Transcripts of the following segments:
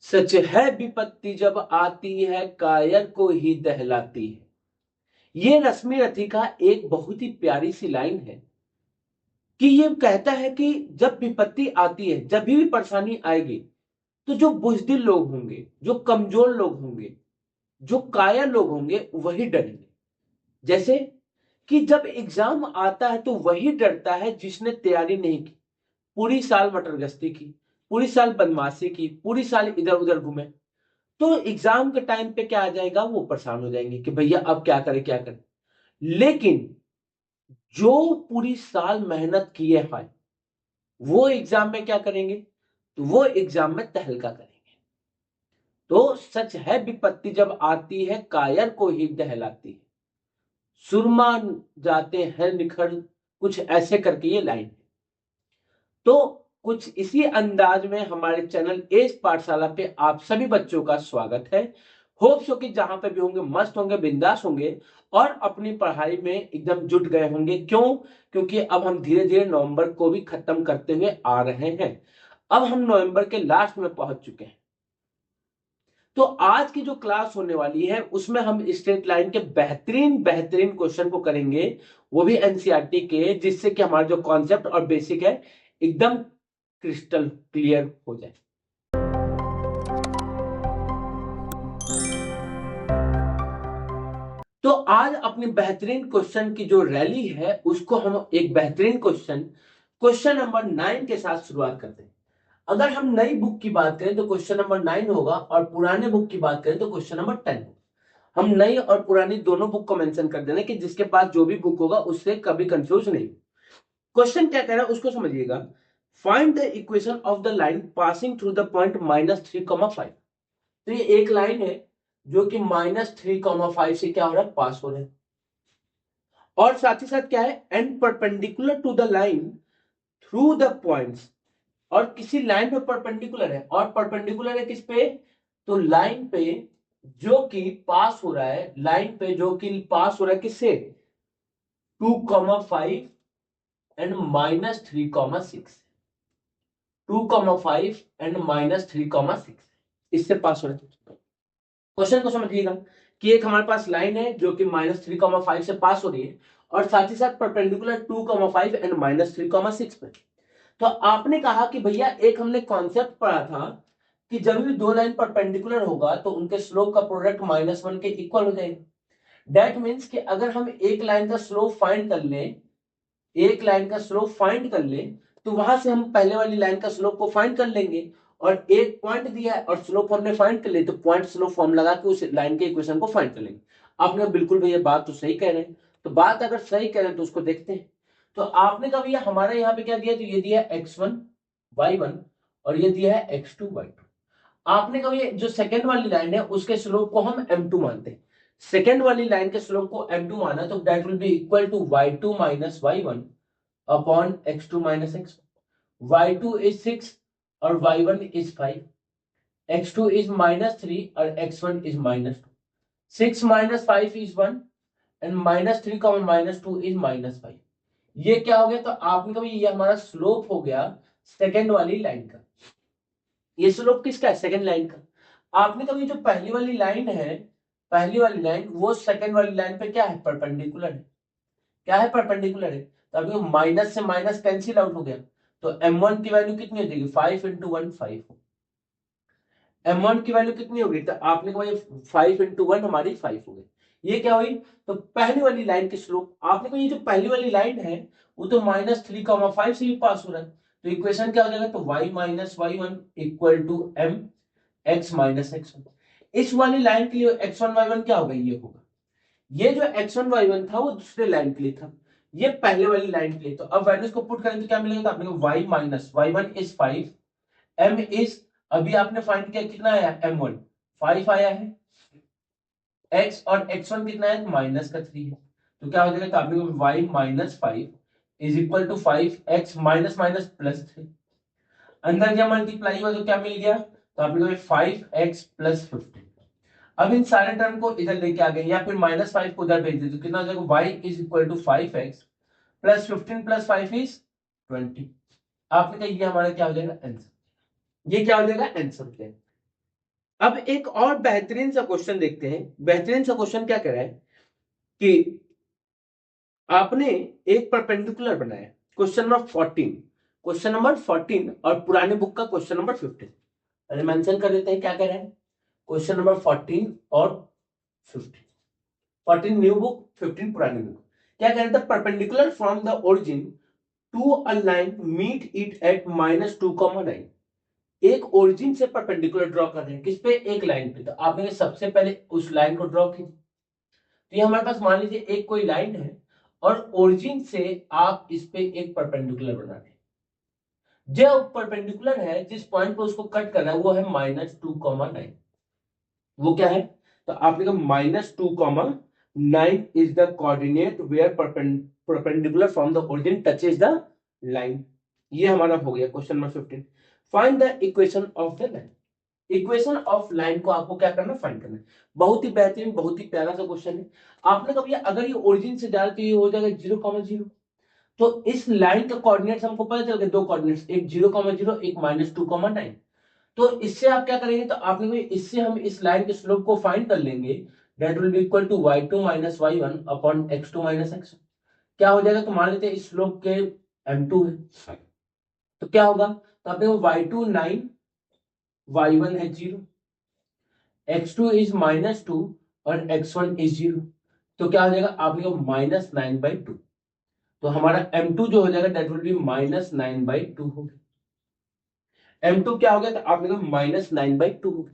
सच है विपत्ति जब आती है कायर को ही दहलाती है। ये रश्मि रथी का एक बहुत ही प्यारी सी लाइन है कि ये कहता है कि जब विपत्ति आती है, जब भी परेशानी आएगी, तो जो बुजदिल लोग होंगे, जो कमजोर लोग होंगे, जो कायर लोग होंगे, वही डरेंगे। जैसे कि जब एग्जाम आता है तो वही डरता है जिसने तैयारी नहीं की, पूरी साल मटरगश्ती की, पूरी साल बदमाशी की, पूरी साल इधर उधर घूमे। तो एग्जाम के टाइम पे क्या आ जाएगा, वो परेशान हो जाएंगे कि भैया अब क्या करें क्या करें। लेकिन जो पूरी साल मेहनत किए हैं, वो एग्जाम में क्या करेंगे, तो वो एग्जाम में तहलका करेंगे। तो सच है विपत्ति जब आती है कायर को ही दहलाती है, सुरमा जाते हैं निखर, कुछ ऐसे करके ये लाइन है। तो कुछ इसी अंदाज में हमारे चैनल एज पाठशाला पे आप सभी बच्चों का स्वागत है। होप सो कि जहां पे भी होंगे मस्त होंगे, बिंदास होंगे और अपनी पढ़ाई में एकदम जुट गए होंगे। क्यों? क्योंकि अब हम धीरे धीरे नवंबर को भी खत्म करते हुए आ रहे हैं। अब हम नवंबर के लास्ट में पहुंच चुके हैं। तो आज की जो क्लास होने वाली है उसमें हम स्ट्रेट लाइन के बेहतरीन बेहतरीन क्वेश्चन को करेंगे, वो भी एनसीईआरटी के, जिससे कि हमारा जो कॉन्सेप्ट और बेसिक है एकदम क्रिस्टल क्लियर हो जाए। तो आज अपनी बेहतरीन क्वेश्चन की जो रैली है उसको हम एक बेहतरीन क्वेश्चन नंबर 9 के साथ शुरुआत करते हैं। अगर हम नई बुक की बात करें तो क्वेश्चन नंबर 9 होगा और पुराने बुक की बात करें तो क्वेश्चन नंबर 10 होगा। हम नई और पुरानी दोनों बुक को मेंशन कर देना कि जिसके पास जो भी बुक होगा उससे कभी कंफ्यूज नहीं। क्वेश्चन क्या कह रहा है उसको समझिएगा। Find the equation of the line passing through the point -3,5। तो ये एक लाइन है जो कि -3,5 से क्या हो रहा है, पास हो रहा है। और साथ ही साथ क्या है, and perpendicular to the line through the points. और किसी लाइन पे परपेंडिकुलर है, और परपेंडिकुलर है किस पे, तो लाइन पे जो कि पास हो रहा है, लाइन पे जो कि पास हो रहा है किससे, 2,5 एंड -3,6। 2,5 एंड -3,6 इससे पास हो रहा है। क्वेश्चन को समझिएगा कि एक हमारे पास लाइन है जो कि -3,5 से पास हो रही है और साथ ही साथ परपेंडिकुलर 2,5 एंड -3,6 पे। तो आपने कहा कि भैया एक हमने कॉन्सेप्ट पढ़ा था कि जब भी दो लाइन परपेंडिकुलर होगा तो उनके स्लोप का प्रोडक्ट -1 के इक्वल हो जाएगा। दैट मीन्स कि अगर हम एक लाइन का स्लोप फाइंड कर लें, एक लाइन का स्लोप फाइंड कर ले, तो वहां से हम पहले वाली लाइन का स्लोप को फाइंड कर लेंगे। और एक पॉइंट दिया है और स्लोप हमने फाइंड कर ले, तो पॉइंट स्लोप फॉर्म लगा के उस लाइन के इक्वेशन को फाइंड कर लेंगे। आपने बिल्कुल भैया बात तो सही कह रहे हैं। तो बात अगर सही कह रहे हैं तो उसको देखते हैं। तो आपने कहा भैया हमारा यहाँ पे क्या दिया, तो ये दिया x1 y1 और ये दिया है x2 y2। आपने कहा भैया जो सेकंड वाली लाइन है उसके स्लोप को हम m2 मानते हैं। सेकंड वाली लाइन के स्लोप को m2 माना तो that will be equal to y2 minus y1 upon x2 minus x। y2 is 6 और y1 इज 5। x2 इज -3 और x1 is -2। 6 minus 5 is 1 and -3 का -2 इज -5। ये क्या हो गया, तो आपने कहा ये हमारा स्लोप हो गया सेकेंड वाली लाइन का। ये स्लोप किसका है, सेकेंड लाइन का। आपने कहा जो पहली वाली लाइन है, पहली वाली लाइन वो सेकेंड वाली लाइन पे क्या है, परपेंडिकुलर है। क्या है, परपेंडिकुलर है। तो अभी माइनस से माइनस कैंसिल आउट हो गया। तो m1 की वैल्यू कितनी हो जाएगी, 5 इंटू 1 5। m1 की वैल्यू कितनी होगी, तो आपने कहा 5 इंटू 1 हमारी 5 हो गई। ये क्या हुई, तो पहली वाली लाइन की स्लोप। आपने कहा ये जो पहली वाली लाइन है वो तो -3,5 से भी पास हो रहा है। तो इक्वेशन क्या हो जाएगा, तो y minus y1 equal to m x minus x1। इस वाली लाइन के लिए x1 y1 क्या होगा, ये होगा। ये जो x1 y1 था वो दूसरे लाइन के लिए था, ये पहले वाली लाइन के लिए। तो अब वैल्यूज को पुट करें तो क्या मिलेगा, तो आपने y minus y1 is 5, m is, अभी आपने फाइंड किया कितना आया, m1 5 आया है, x और x1 कितना है, माइनस का 3 है। तो क्या हो जाएगा, तो आपने y minus 5 is equal to 5x minus minus plus 3। अंदर क्या मल्टीप्लाई हुआ तो क्या मिल गया, तो आपने 5x प्लस 15। अब इन सारे टर्म को इधर लेके आ गए या फिर -5 को उधर भेज दे तो कितना हो जाएगा, y is equal to 5x plus 15 plus 5 is 20। आपने कहा ये हमारा क्या हो जाएगा, आंसर। ये क्या हो जाएगा, आंसर हो जाएगा। अब एक और बेहतरीन सा क्वेश्चन देखते हैं। बेहतरीन सा क्वेश्चन क्या कह रहा है कि आपने एक परपेंडिकुलर बनाया, क्वेश्चन नंबर 14, क्वेश्चन नंबर 14 और पुराने बुक का क्वेश्चन नंबर 15। अरे मेंशन कर देते हैं क्या कह रहा है। क्वेश्चन नंबर 14 और 15, 14 न्यू बुक, 15 पुरानी बुक। क्या कह रहा था, perpendicular from the origin to a line meet it at -2,9। एक ओरिजिन से परपेंडिकुलर ड्रॉ कर रहे हैं, किस पे, एक लाइन पे। तो आपने सबसे पहले उस लाइन को ड्रॉ कीजिए। तो ये हमारे पास मान लीजिए एक कोई लाइन है और ओरिजिन से आप इस पे एक परपेंडिकुलर बना रहे हैं। जो परपेंडिकुलर है, जिस पॉइंट पे उसको कट करना है, वो है -2,9। वो क्या है, तो आपने कहा -2,9 is the coordinate where perpendicular from the origin touches the line. ये हमारा हो गया question number 15। Find the equation of the line. Equation of line को आपको क्या करना, फाइंड करना है। बहुत ही बेहतरीन, बहुत ही प्यारा सा क्वेश्चन है। आपने कभी, अगर ये ओरिजिन से जा रहा है तो ये हो जाएगा 0,0। तो इस लाइन का कोऑर्डिनेट्स हमको पता चल गया, दो कोऑर्डिनेट्स, एक 0,0, एक -2,9। तो इससे आप क्या करेंगे, तो आपने कोई, इससे हम इस लाइन के स्लोप को फाइंड कर लेंगे। That will be equal to y2 - y1 upon x2 - x1। क्या हो जाएगा, तो मान लेते हैं इस स्लोप के m2 है, तो क्या होगा, तो आपने y2 9, y1 है 0, x2 इज -2 और x1 इज 0। तो क्या हो जाएगा, आपने -9/2। तो हमारा m2 जो हो जाएगा दैट विल बी -9/2 हो गया। m2 क्या हो गया, तो आपने -9/2 हो गया।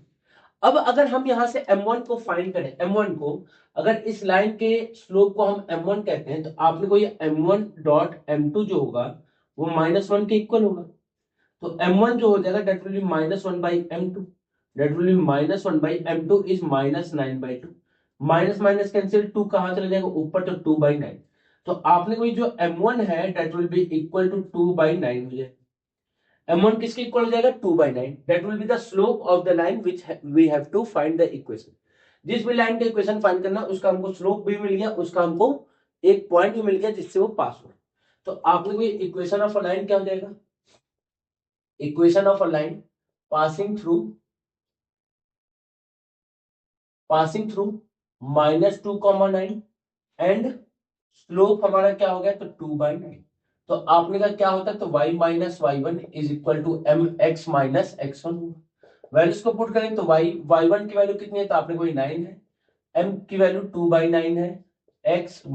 अब अगर हम यहां से m1 को फाइंड करें, m1 को, अगर इस लाइन के स्लोप को हम m1 कहते हैं, तो आपने को ये m1 डॉट m2 जो होगा वो -1 के इक्वल होगा। तो m1 जो हो जाएगा that will B -1/m2। That will B -1/m2 is -9/2। Minus minus cancel, 2 कहां चला जाएगा ऊपर, तो 2/9। तो आपने कोई जो m1 है that will be equal to 2/9 हो जाएगा। m1 किसके इक्वल हो जाएगा, 2/9। That will be the slope of the line which we have to find the equation. जिस भी लाइन का इक्वेशन फाइंड करना, उसका हमको स्लोप भी मिल गया, उसका हमको एक पॉइंट भी मिल गया जिससे वो पास हो। तो आपने कोई इक्वेशन ऑफ अ लाइन क्या हो जाएगा, equation of a line passing through -2,9 and slope हमारा क्या हो गया, तो 2/9। तो आपने कहा क्या होता है, तो y - y1 is equal to mx - x1। Values को पुट करें तो y1 की वैल्यू कितनी है, तो आपने कोई 9 है, m की वैल्यू 2/9 है, x -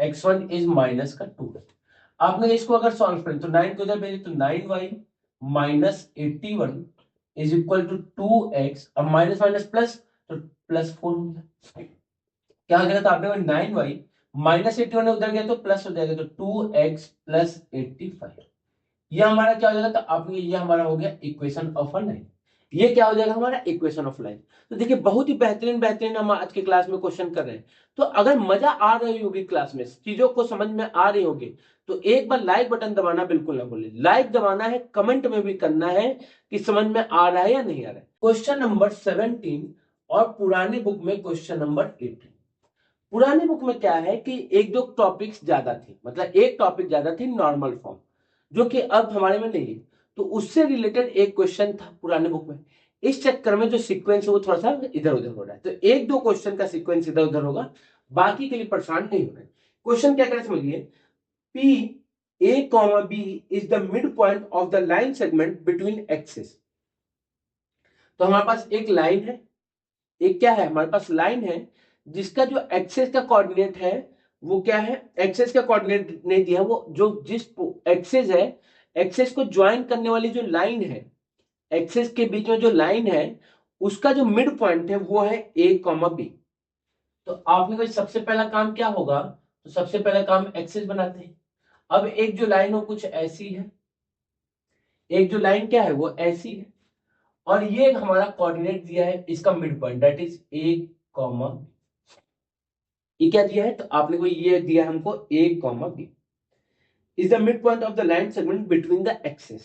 x1 इज -2 है। आपने इसको अगर सॉल्व करें तो 9 को जब भेजे तो 9y - 81 is equal to 2x। अब माइनस माइनस प्लस, तो +4 हो गया। क्या हो जाएगा, तो आपने 9y -81 उधर गया तो प्लस हो जाएगा, तो 2x + 85। ये हमारा क्या हो जाएगा, तो आपने, ये हमारा हो गया इक्वेशन ऑफ अ लाइन। ये क्या हो जाएगा, हमारा इक्वेशन ऑफ लाइन। तो देखिए बहुत ही बेहतरीन बेहतरीन हम आज के क्लास में क्वेश्चन कर रहे हैं। तो अगर मजा आ रही होगी क्लास में, चीजों को समझ में आ रही होगी, तो एक बार लाइक बटन दबाना बिल्कुल ना भूलें। लाइक दबाना है, कमेंट में भी करना है कि समझ में आ रहा है या नहीं आ रहा है। क्वेश्चन नंबर 17 और पुराने बुक में क्वेश्चन नंबर 18। पुराने बुक में क्या है कि एक दो टॉपिक्स ज्यादा थी, मतलब एक टॉपिक ज्यादा थी, नॉर्मल फॉर्म, जो कि अब हमारे में नहीं है। तो उससे रिलेटेड एक क्वेश्चन था पुराने बुक में। इस चक्कर में जो सीक्वेंस है वो थोड़ा सा इधर उधर हो रहा है, तो एक दो क्वेश्चन का सीक्वेंस इधर उधर होगा, बाकी के लिए परेशान नहीं होना है। क्वेश्चन क्या करें समझिए, P A comma B is the mid point of the line segment between axis. तो हमारे पास एक लाइन है, एक क्या है, हमारे पास लाइन है जिसका जो एक्सेस का कोऑर्डिनेट है वो क्या है, एक्सेस का कोऑर्डिनेट नहीं दिया, वो जो जिस एक्सेस है, एक्सेस को ज्वाइन करने वाली जो लाइन है, एक्सेस के बीच में जो लाइन है, उसका जो मिड पॉइंट है वो है ए कॉमा बी। तो आपने कोई सबसे पहला काम क्या होगा, तो सबसे पहला काम एक्सेस बनाते हैं। अब एक जो लाइन हो कुछ ऐसी है, एक जो लाइन क्या है वो ऐसी है, और ये हमारा कोऑर्डिनेट दिया है इसका mid point, that is a comma, ये क्या दिया है, तो आपने को ये दिया हमको a comma b is the mid point of the line segment between the axis,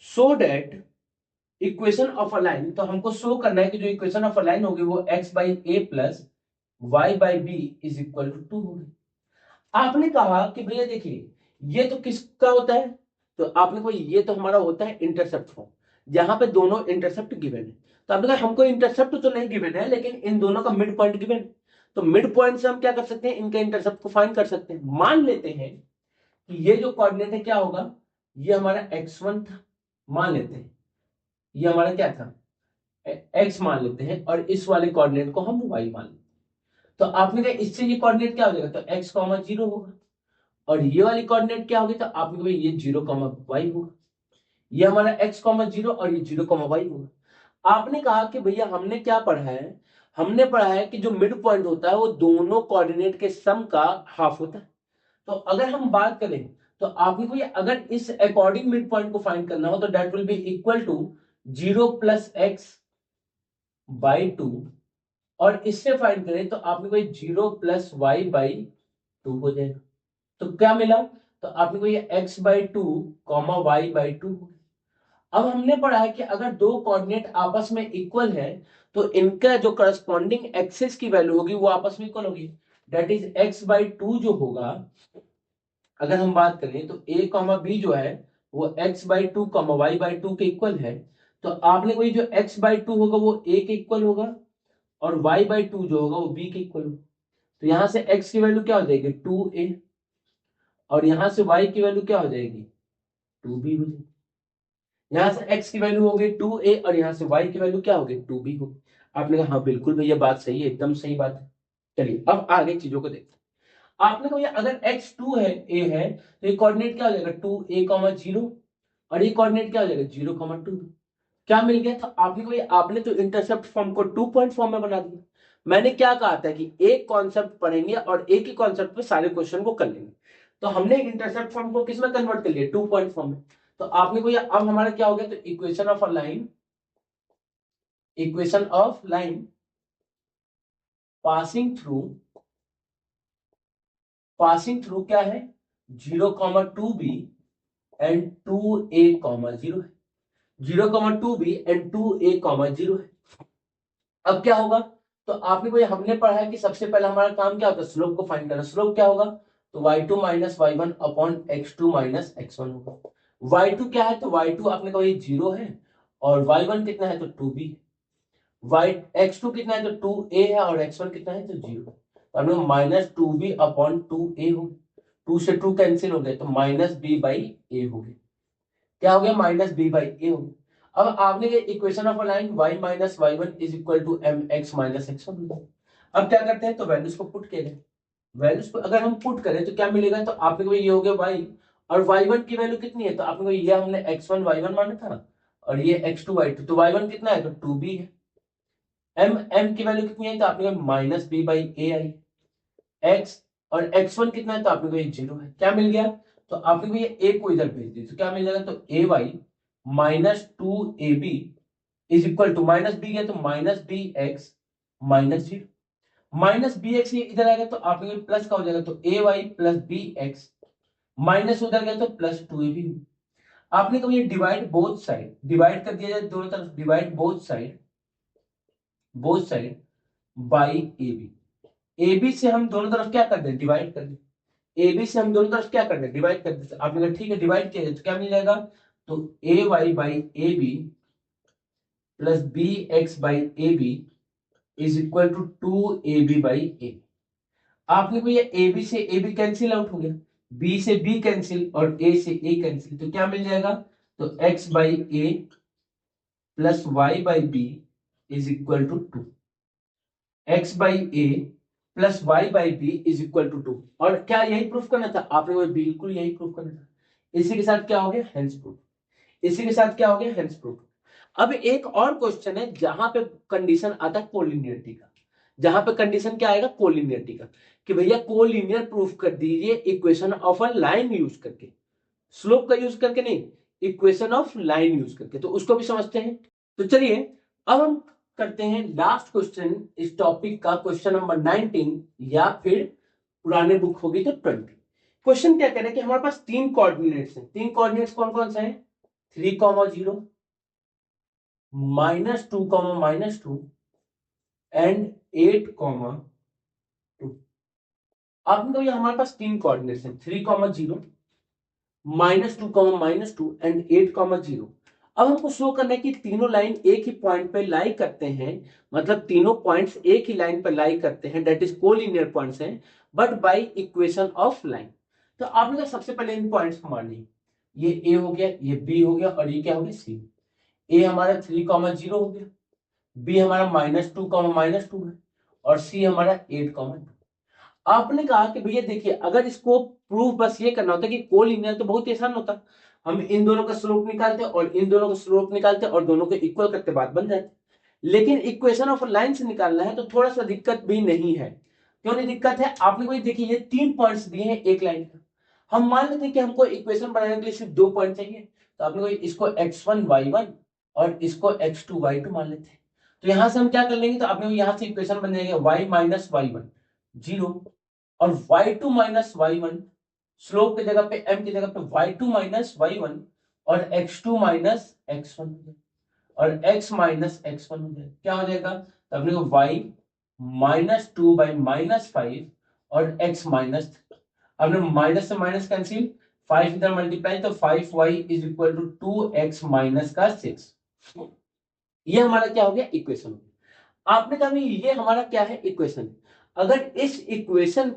so that equation of a line, तो हमको शो करना है कि जो इक्वेशन ऑफ अ लाइन होगी वो x/a plus y/b is equal to 2 होगी। आपने कहा कि भैया देखिए ये तो किसका होता है, तो आपने को, ये तो हमारा होता है इंटरसेप्ट फॉर्म, जहां पे दोनों इंटरसेप्ट गिवन है। तो आपने कहा हमको इंटरसेप्ट तो नहीं गिवन है, लेकिन इन दोनों का मिड पॉइंट गिवन है, तो मिड पॉइंट से हम क्या कर सकते हैं, इनके इंटरसेप्ट को फाइंड कर सकते हैं। मान लेते हैं कि ये जो कोऑर्डिनेट है क्या होगा, ये हमारा x1 था, मान लेते हैं ये हमारा क्या था, x मान लेते हैं, और इस वाले कोऑर्डिनेट को हम y मान लेते हैं। तो आपने कहा इससे ये कोऑर्डिनेट क्या हो जाएगा, तो x, 0 होगा, और ये वाली कोऑर्डिनेट क्या होगी, तो आपने कहा ये 0, y होगा। ये हमारा x, 0 और ये 0, y होगा। आपने कहा कि भैया हमने क्या पढ़ा है, हमने पढ़ा है कि जो मिड पॉइंट होता है वो दोनों कोऑर्डिनेट के सम का हाफ होता है। तो अगर हम बात करें तो आपने को ये अगर इस अकॉर्डिंग मिड पॉइंट को फाइंड करना हो तो that will be equal to 0 plus x by 2, और इससे फाइंड करें तो आपने को 0 प्लस वाई बाई 2 हो जाएगा। तो क्या मिला, तो आपने को ये x by 2 comma Y by 2। अब हमने पढ़ा है कि अगर दो कोऑर्डिनेट आपस में इक्वल है तो इनका जो करस्पॉन्डिंग एक्सिस की वैल्यू होगी वो आपस में इक्वल होगी, दैट इज x बाई 2 जो होगा, अगर हम बात करें तो a कॉमा b जो है वो x by 2 comma Y by 2 के इक्वल है। तो आपने कोई जो x बाई 2 होगा वो a के इक्वल होगा, और y बाई 2 जो होगा वो b के इक्वल होगा। तो यहां से x की वैल्यू क्या हो जाएगी, 2a, और यहां से y की वैल्यू क्या हो जाएगी, 2b हो जाएगी। यहां से x की वैल्यू हो गई 2a, और यहां से y की वैल्यू क्या हो गई, 2b हो गई। आपने कहा हाँ बिल्कुल भैया बात सही है, एकदम सही बात है। चलिए अब आगे चीजों को देखते हैं। आपने कहा भैया अगर x2 है, a है, तो ये कोऑर्डिनेट क्या हो जाएगा, 2a, 0, और ये कोऑर्डिनेट क्या हो जाएगा, 0, 2। क्या मिल गया था, आपने कहा भैया आपने तो इंटरसेप्ट फॉर्म को 2 पॉइंट फॉर्म में बना दिया। मैंने क्या कहा था कि एक कॉन्सेप्ट पढ़ेंगे और एक ही कॉन्सेप्ट पे सारे क्वेश्चन को कर लेंगे, तो हमने इंटरसेप्ट फॉर्म को किसमें कन्वर्ट कर लिया, 2 पॉइंट फॉर्म में। तो आपने को अब हमारा क्या हो गया, तो equation of a line, equation of line passing through क्या है, 0, 2b एंड 2a, 0 है, 0, 2b एंड 2a, 0 है। अब क्या होगा, तो आपने को हमने पढ़ा है कि सबसे पहले हमारा काम क्या होता है, स्लोप को फाइंड करना। स्लोप क्या होगा, तो y2 minus y1 upon x2 minus x1 होगा। y2 क्या है, तो y2 आपने कहा ये 0 है, और y1 कितना है, तो 2b है। x2 कितना है, तो 2a है, और x1 कितना है, तो 0 है। तो हमने माइनस 2b अपॉन 2a हो गया, 2 से 2 कैंसिल हो गए, तो माइनस b बाई ए हो गया। क्या हो गया, माइनस b बाई ए हो गया। अब आपने equation of a line y minus y1 is equal to mx minus x1। अब क्या करते हैं, तो वैल्यूज को पुट किया जाए। वैल्यूज को अगर हम पुट करें तो क्या मिलेगा, तो आपने को ये हो गया y, और y1 की वैल्यू कितनी है, तो आपने को ये हमने x1 y1 माना था, और ये x2 y2, तो y1 कितना है, तो 2b है। m की वैल्यू कितनी है, तो आपने को minus b by A I, x और x1 कितना है, तो आपने को ये 0 है। क्या मिल गया, तो आपने को ये a को इधर भेज दी, तो क्या मिल जाएगा, तो a y minus 2ab is equal to minus b गया, तो minus b x minus 0, minus b x ये इधर आएगा तो आपके प्लस का हो जाएगा, तो a y plus b x, minus उधर गया तो प्लस 2ab। आपने कभी ये डिवाइड बोथ साइड, डिवाइड कर दिया जाए दोनों तरफ, divide both side by A B. A B से हम दोनों तरफ क्या कर दें, डिवाइड कर दें। ए बी से हम दोनों तरफ क्या कर दें, डिवाइड कर दें। आपने कहा ठीक है डिवाइड किया जाए तो क्या मिल जाएगा, तो a y by A b plus b x by A b is equal to 2ab by a. आपने को ये ए बी से ए बी कैंसिल आउट हो गया, बी से बी कैंसिल और ए से ए कैंसिल, तो क्या मिल जाएगा, तो x by A plus Y by B is equal to 2, X by A plus Y by B is equal to 2। और क्या यही प्रूफ करना था, आपने को बिल्कुल यही प्रूफ करना था। इसी के साथ क्या हो गया, हेंस प्रूफ। इसी के साथ क्या हो गया, हेंस प्रूफ। अब एक और क्वेश्चन है जहां पे कंडीशन आता है कोलिनियरिटी का, जहां पे कंडीशन क्या आएगा, कोलिनियरिटी का, कि भैया कोलिनियर प्रूफ कर दीजिए equation of a line use करके, स्लोप का यूज करके नहीं, इक्वेशन ऑफ लाइन यूज करके। तो उसको भी समझते हैं। तो चलिए अब हम करते हैं लास्ट क्वेश्चन इस टॉपिक का, क्वेश्चन नंबर 19, या फिर पुराने बुक होगी तो 20। क्वेश्चन क्या कह रहे हैं कि हमारे पास तीन कोऑर्डिनेट्स हैं। तीन कोऑर्डिनेट्स कौन कौन से हैं, 3, 0, -2, -2 एंड 8, 2। आपने तो ये हमारे पास तीन कोऑर्डिनेट्स हैं, 3, 0, -2, -2 एंड 8, 0। अब हमको शो करना है कि तीनों लाइन एक ही पॉइंट पे लाई करते हैं, मतलब तीनों पॉइंट्स एक ही लाइन पे लाई करते हैं, दैट इज कोलिनियर पॉइंट्स हैं, but by equation of line. तो आपने सबसे पहले इन पॉइंट्स को मानिए, ये ए हो गया, ये बी हो गया, और ये क्या हो गया सी। ए हमारा 3,0 हो गया, बी हमारा -2,-2 है, और सी हमारा 8,2। आपने कहा कि भैया देखिए, अगर इसको प्रूफ बस ये करना होता कि कोलिनियर तो बहुत ही आसान होता, हम इन दोनों का स्लोप निकालते और इन दोनों का स्लोप निकालते और दोनों को इक्वल करके बात बन जाती। लेकिन इक्वेशन ऑफ लाइन से निकालना है तो थोड़ा सा दिक्कत भी नहीं है। क्यों नहीं दिक्कत है? आपने कोई देखिए, ये 3 पॉइंट्स दिए हैं एक लाइन का। हम मान लेते हैं कि हमको इक्वेशन बनाने के लिए सिर्फ 2 पॉइंट चाहिए, तो आपने कोई इसको x1 y1 और इसको x2 y2 मान लेते हैं। तो यहां से हम क्या कर लेंगे, तो आपने यहां से इक्वेशन बन जाएगा y माइनस y1 0, और y2 माइनस y1 स्लोप की जगह पे m की जगह पे y2 माइनस y1 और x2 माइनस x1 और x माइनस x1 हो जाएगा। क्या हो जाएगा? तो अपने को y -2 बाई -5 और x माइनस, हमने माइनस से माइनस कैंसिल, 5 इधर मल्टीप्लाई, तो 5y is equal to 2x minus का 6। ये हमारा क्या हो गया? इक्वेशन। आपने कहा ये हमारा क्या है? इक्वेशन। अगर इस इक्वेशन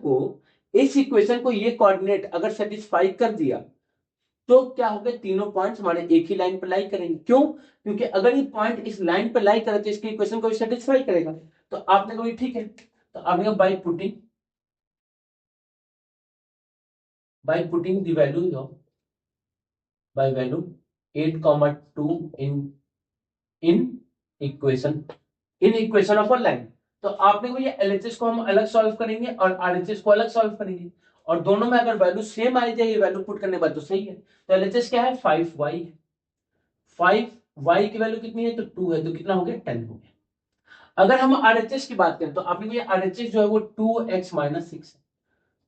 को ये कोऑर्डिनेट अगर सेटिस्फाई कर दिया तो क्या हो गया? तीनों पॉइंट्स हमारे एक ही लाइन पर लाई करेंगे। क्यों? क्योंकि अगर ये पॉइंट इस लाइन पर लाई करे तो इसकी इक्वेशन को भी सेटिस्फाई करेगा। तो आपने कहा ठीक है, तो आपने कहा by putting the value of by value 8,2 in equation of a line. तो आपने को ये एलएचएस को हम अलग सॉल्व करेंगे और आरएचएस को अलग सॉल्व करेंगे, और दोनों में अगर वैल्यू सेम आ जाए वैल्यू पुट करने के बाद तो सही है। तो एलएचएस क्या है? 5y है। 5y की वैल्यू कितनी है? तो 2 है, तो कितना हो गया? 10 हो गया। अगर हम आरएचएस की बात करें तो आपने को ये आरएचएस जो है वो 2x माइनस 6 है,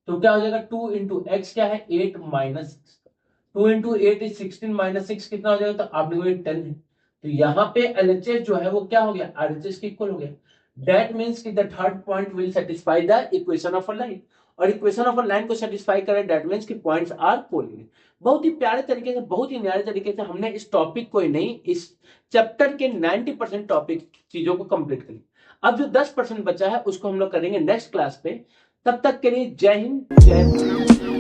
तो क्या हो जाएगा? 2 इंटू एक्स क्या है? 8 माइनस 6। 2 इंटू 8 इज 16 माइनस 6 कितना हो जाएगा? तो आपने को ये 10 है। तो यहाँ पे एलएचएस जो है वो क्या हो गया? आरएचएस के इक्वल हो गया। दैट मींस कि the third point will satisfy the equation of a line, और इक्वेशन ऑफ अ लाइन को सेटिस्फाई करे दैट मींस कि पॉइंट्स आर कोलिनियर। बहुत ही प्यारे तरीके से, बहुत ही न्यारे तरीके से हमने इस टॉपिक को ही नहीं, इस चैप्टर के 90% टॉपिक चीजों को कंप्लीट करी। अब जो 10% बचा है उसको हम लोग करेंगे नेक्स्ट क्लास पे। तब तक के लिए जय हिंद, जय भारत।